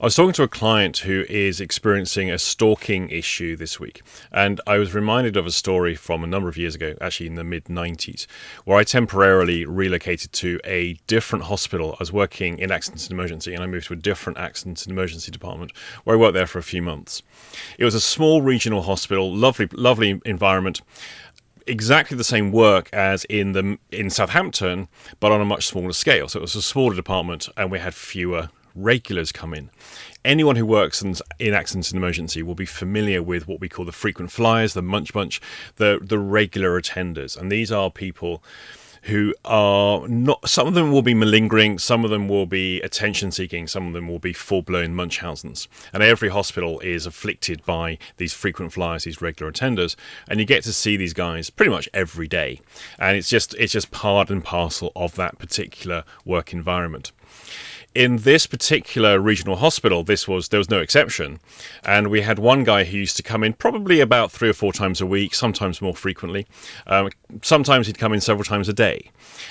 I was talking to a client who is experiencing a stalking issue this week, and I was reminded of a story from a number of years ago, actually in the mid-90s, where I temporarily relocated to a different hospital. I was working in accidents and emergency, and I moved to a different accidents and emergency department, where I worked there for a few months. It was a small regional hospital, lovely environment, exactly the same work as in Southampton, but on a much smaller scale. So it was a smaller department, and we had fewer regulars come in. Anyone who works in accidents and emergency will be familiar with what we call the frequent flyers, the munch, the regular attenders. And these are people who are not, some of them will be malingering, some of them will be attention seeking, some of them will be full-blown munchausens. And every hospital is afflicted by these frequent flyers, these regular attenders, and you get to see these guys pretty much every day. And it's just part and parcel of that particular work environment. In this particular regional hospital, there was no exception, and we had one guy who used to come in probably about 3 or 4 times a week, sometimes more frequently. Sometimes he'd come in several times a day,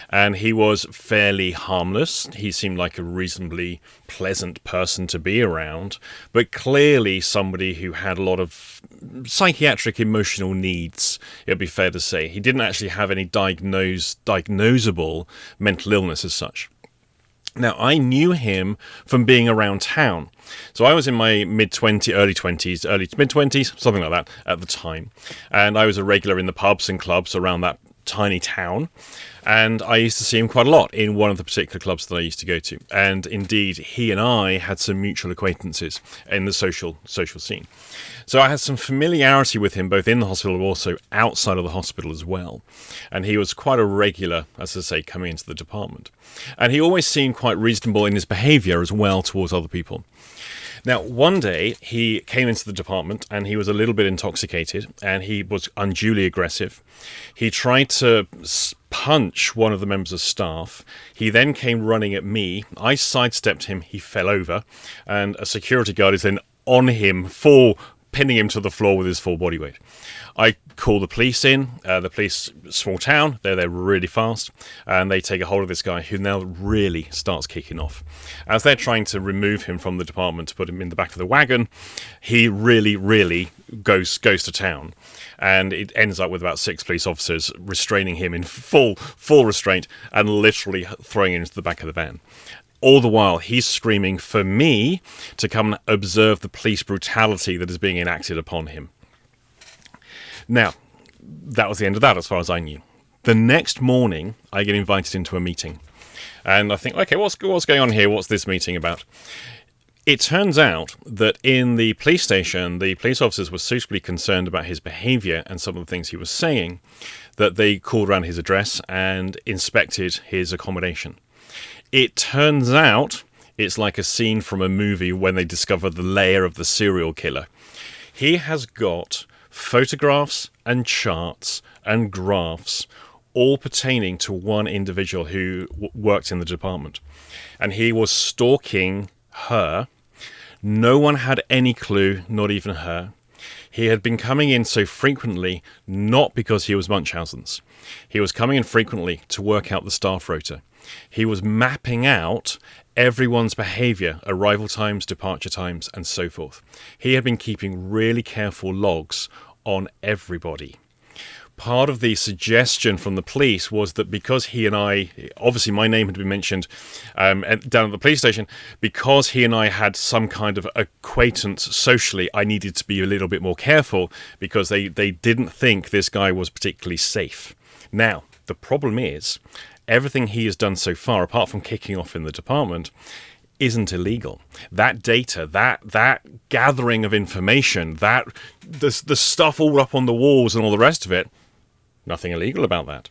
and he was fairly harmless. He seemed like a reasonably pleasant person to be around, but clearly somebody who had a lot of psychiatric emotional needs, it'd be fair to say. He didn't actually have any diagnosable mental illness as such. Now, I knew him from being around town. So I was in my mid-20s, early to mid-20s, something like that at the time. And I was a regular in the pubs and clubs around that tiny town. And I used to see him quite a lot in one of the particular clubs that I used to go to. And indeed, he and I had some mutual acquaintances in the social scene. So I had some familiarity with him both in the hospital but also outside of the hospital as well. And he was quite a regular, as I say, coming into the department. And he always seemed quite reasonable in his behaviour as well towards other people. Now, one day he came into the department and he was a little bit intoxicated and he was unduly aggressive. He tried to punch one of the members of staff. He then came running at me. I sidestepped him. He fell over, and a security guard is then on him, pinning him to the floor with his full body weight. I call the police in. The police, small town, they're there really fast, and they take a hold of this guy who now really starts kicking off. As they're trying to remove him from the department to put him in the back of the wagon, he really goes to town. And it ends up with about 6 police officers restraining him in full restraint and literally throwing him into the back of the van. All the while, he's screaming for me to come and observe the police brutality that is being enacted upon him. Now, that was the end of that as far as I knew. The next morning, I get invited into a meeting. And I think, okay, what's going on here? What's this meeting about? It turns out that in the police station, the police officers were suitably concerned about his behaviour and some of the things he was saying, that they called around his address and inspected his accommodation. It turns out it's like a scene from a movie when they discover the lair of the serial killer. He has got photographs and charts and graphs all pertaining to one individual who worked in the department. And he was stalking her. No one had any clue, not even her. He had been coming in so frequently, not because he was Munchausen's. He was coming in frequently to work out the staff rota. He was mapping out everyone's behaviour, arrival times, departure times, and so forth. He had been keeping really careful logs on everybody. Part of the suggestion from the police was that because he and I, obviously my name had been mentioned down at the police station, because he and I had some kind of acquaintance socially, I needed to be a little bit more careful because they didn't think this guy was particularly safe. Now, the problem is, everything he has done so far, apart from kicking off in the department, isn't illegal. That data, that gathering of information, the stuff all up on the walls and all the rest of it, nothing illegal about that.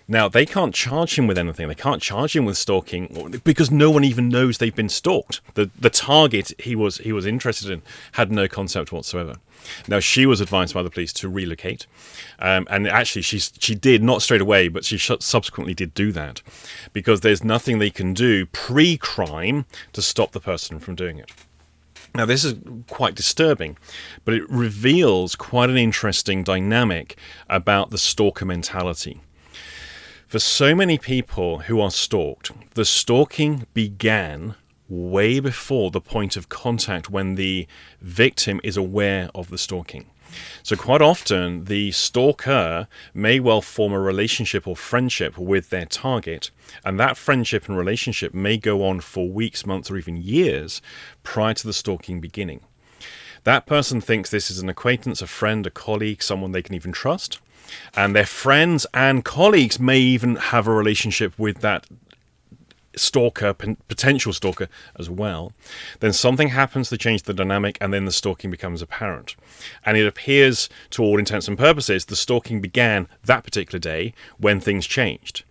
Now, they can't charge him with anything. They can't charge him with stalking because no one even knows they've been stalked. The target he was interested in had no concept whatsoever. Now, she was advised by the police to relocate. And actually, she did, not straight away, but she subsequently did do that because there's nothing they can do pre-crime to stop the person from doing it. Now, this is quite disturbing, but it reveals quite an interesting dynamic about the stalker mentality. For so many people who are stalked, the stalking began way before the point of contact when the victim is aware of the stalking. So quite often, the stalker may well form a relationship or friendship with their target, and that friendship and relationship may go on for weeks, months, or even years prior to the stalking beginning. That person thinks this is an acquaintance, a friend, a colleague, someone they can even trust, and their friends and colleagues may even have a relationship with that stalker, potential stalker as well. Then something happens to change the dynamic, and then the stalking becomes apparent. And it appears, to all intents and purposes, the stalking began that particular day when things changed.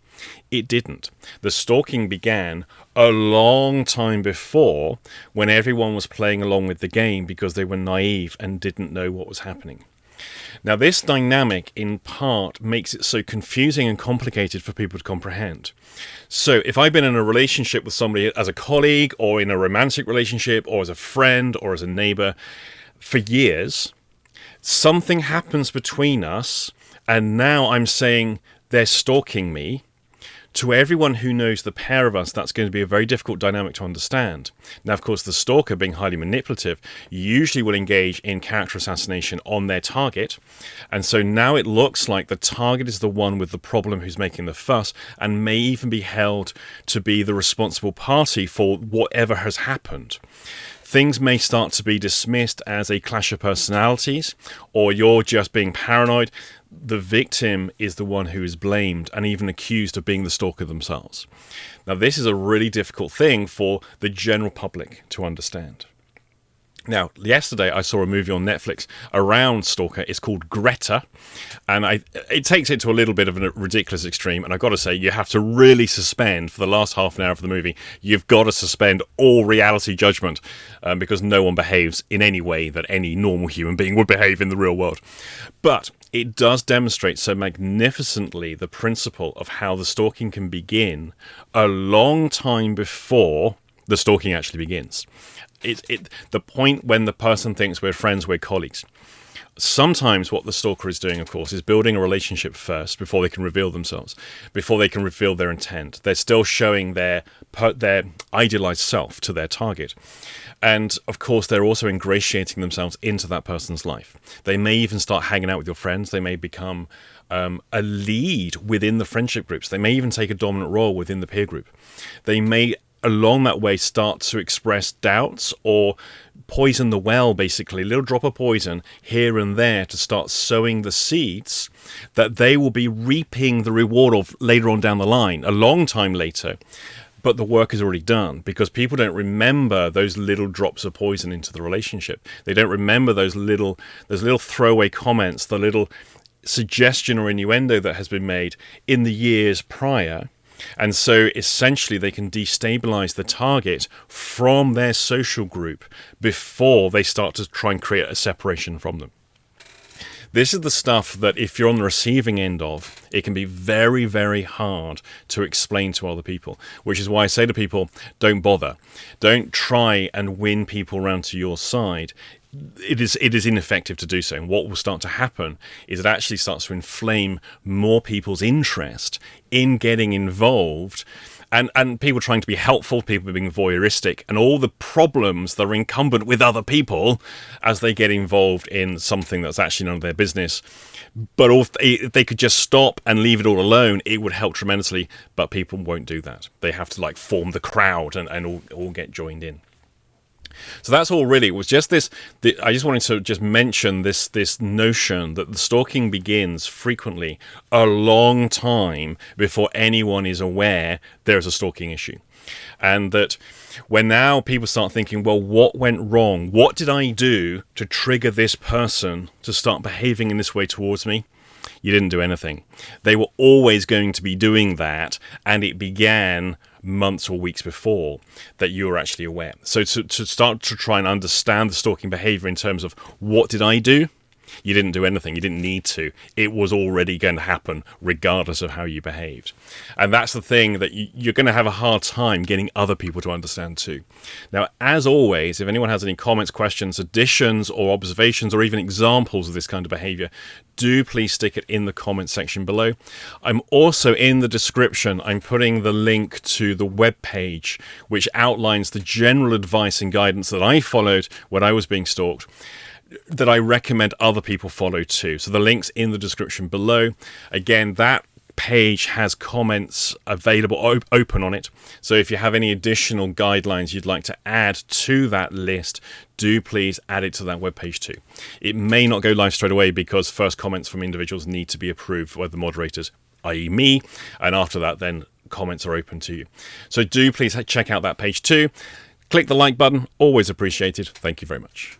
It didn't. The stalking began a long time before, when everyone was playing along with the game because they were naive and didn't know what was happening. Now, this dynamic, in part, makes it so confusing and complicated for people to comprehend. So, if I've been in a relationship with somebody as a colleague, or in a romantic relationship, or as a friend, or as a neighbor, for years, something happens between us, and now I'm saying they're stalking me. To everyone who knows the pair of us, that's going to be a very difficult dynamic to understand. Now, of course, the stalker, being highly manipulative, usually will engage in character assassination on their target. And so now it looks like the target is the one with the problem who's making the fuss, and may even be held to be the responsible party for whatever has happened. Things may start to be dismissed as a clash of personalities, or you're just being paranoid. The victim is the one who is blamed and even accused of being the stalker themselves. Now, this is a really difficult thing for the general public to understand. Now, yesterday I saw a movie on Netflix around Stalker. It's called Greta, and it takes it to a little bit of a ridiculous extreme, and I've got to say, you have to really suspend, for the last half an hour of the movie, you've got to suspend all reality judgment, because no one behaves in any way that any normal human being would behave in the real world. But it does demonstrate so magnificently the principle of how the stalking can begin a long time before the stalking actually begins. The point when the person thinks we're friends, we're colleagues. Sometimes what the stalker is doing, of course, is building a relationship first before they can reveal themselves, before they can reveal their intent. They're still showing their idealized self to their target. And, of course, they're also ingratiating themselves into that person's life. They may even start hanging out with your friends. They may become a lead within the friendship groups. They may even take a dominant role within the peer group. They may, along that way, start to express doubts or poison the well, basically, a little drop of poison here and there to start sowing the seeds that they will be reaping the reward of later on down the line, a long time later. But the work is already done, because people don't remember those little drops of poison into the relationship. They don't remember those little throwaway comments, the little suggestion or innuendo that has been made in the years prior. And so essentially they can destabilize the target from their social group before they start to try and create a separation from them. This is the stuff that if you're on the receiving end of, it can be very, very hard to explain to other people, which is why I say to people, don't bother. Don't try and win people around to your side. It is ineffective to do so. And what will start to happen is it actually starts to inflame more people's interest in getting involved, and people trying to be helpful, people being voyeuristic, and all the problems that are incumbent with other people as they get involved in something that's actually none of their business. But if they could just stop and leave it all alone, it would help tremendously. But people won't do that. They have to form the crowd and all get joined in. So that's all really. It was just this. I just wanted to just mention this notion that the stalking begins frequently a long time before anyone is aware there's a stalking issue. And that when now people start thinking, well, what went wrong? What did I do to trigger this person to start behaving in this way towards me? You didn't do anything. They were always going to be doing that, and it began months or weeks before that you were actually aware. So to start to try and understand the stalking behavior in terms of what did I do? You didn't do anything. You didn't need to. It was already going to happen regardless of how you behaved. And that's the thing that you're going to have a hard time getting other people to understand too. Now, as always, if anyone has any comments, questions, additions, or observations, or even examples of this kind of behavior, do please stick it in the comments section below. I'm also in the description, I'm putting the link to the webpage which outlines the general advice and guidance that I followed when I was being stalked, that I recommend other people follow too. So the link's in the description below. Again, that page has comments available open on it, so if you have any additional guidelines you'd like to add to that list, do please add it to that webpage too. It may not go live straight away because first comments from individuals need to be approved by the moderators, i.e. me, and after that then comments are open to you. So do please check out that page too. Click the like button, always appreciated. Thank you very much.